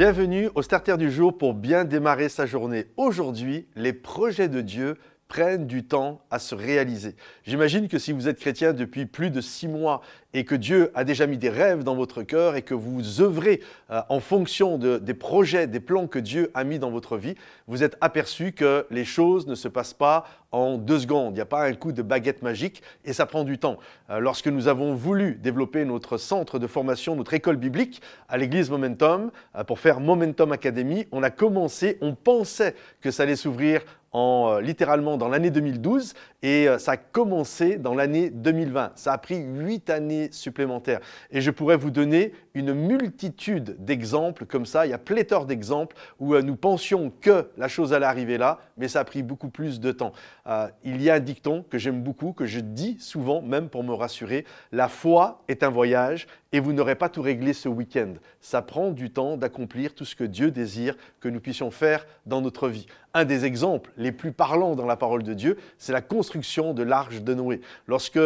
Bienvenue au Starter du jour pour bien démarrer sa journée. Aujourd'hui, les projets de Dieu prennent du temps à se réaliser. J'imagine que si vous êtes chrétien depuis plus de 6 mois et que Dieu a déjà mis des rêves dans votre cœur et que vous œuvrez en fonction des projets, des plans que Dieu a mis dans votre vie, vous êtes aperçu que les choses ne se passent pas en 2 secondes. Il n'y a pas un coup de baguette magique et ça prend du temps. Lorsque nous avons voulu développer notre centre de formation, notre école biblique à l'église Momentum, pour faire Momentum Academy, on a commencé, on pensait que ça allait s'ouvrir littéralement dans l'année 2012 et ça a commencé dans l'année 2020. Ça a pris 8 années supplémentaires. Et je pourrais vous donner une multitude d'exemples comme ça. Il y a pléthore d'exemples où nous pensions que la chose allait arriver là, mais ça a pris beaucoup plus de temps. Il y a un dicton que j'aime beaucoup, que je dis souvent, même pour me rassurer. La foi est un voyage et vous n'aurez pas tout réglé ce week-end. Ça prend du temps d'accomplir tout ce que Dieu désire que nous puissions faire dans notre vie. Un des exemples les plus parlants dans la parole de Dieu, c'est la construction de l'arche de Noé. Lorsque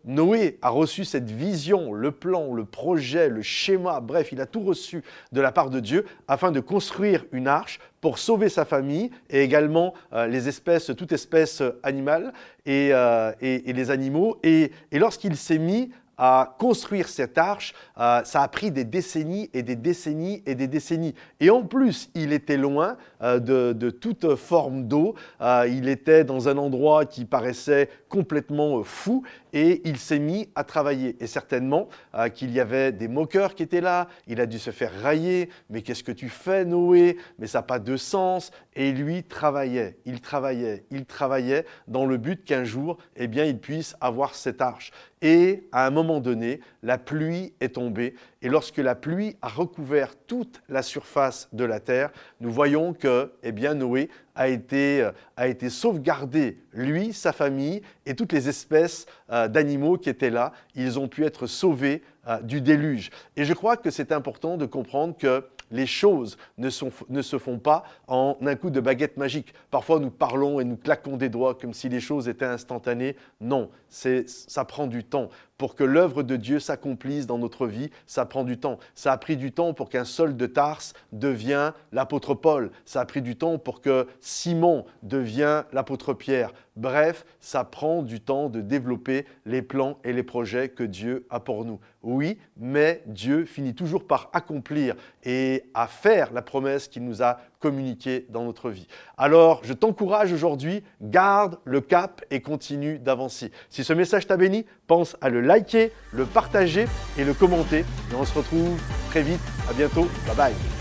Noé a reçu cette vision, le plan, le projet, le schéma, bref, il a tout reçu de la part de Dieu afin de construire une arche pour sauver sa famille et également les espèces, toute espèce animale et les animaux. Et lorsqu'il s'est mis à construire cette arche, ça a pris des décennies et des décennies et des décennies. Et en plus, il était loin de toute forme d'eau. Il était dans un endroit qui paraissait complètement fou et il s'est mis à travailler. Et certainement qu'il y avait des moqueurs qui étaient là. Il a dû se faire railler. « Mais qu'est-ce que tu fais, Noé? Mais ça n'a pas de sens. » Et lui travaillait, il travaillait dans le but qu'un jour, eh bien, il puisse avoir cette arche. Et à un moment donné, la pluie est tombée. Et lorsque la pluie a recouvert toute la surface de la terre, nous voyons que eh bien, Noé a été sauvegardé, lui, sa famille et toutes les espèces d'animaux qui étaient là. Ils ont pu être sauvés du déluge. Et je crois que c'est important de comprendre que les choses ne se font pas en un coup de baguette magique. Parfois, nous parlons et nous claquons des doigts comme si les choses étaient instantanées. Non, ça prend du temps. Pour que l'œuvre de Dieu s'accomplisse dans notre vie, ça prend du temps. Ça a pris du temps pour qu'un Saul de Tarse devienne l'apôtre Paul. Ça a pris du temps pour que Simon devienne l'apôtre Pierre. Bref, ça prend du temps de développer les plans et les projets que Dieu a pour nous. Oui, mais Dieu finit toujours par accomplir et à faire la promesse qu'il nous a communiquée dans notre vie. Alors, je t'encourage aujourd'hui, garde le cap et continue d'avancer. Si ce message t'a béni, pense à le liker, le partager et le commenter. Et on se retrouve très vite. À bientôt. Bye bye.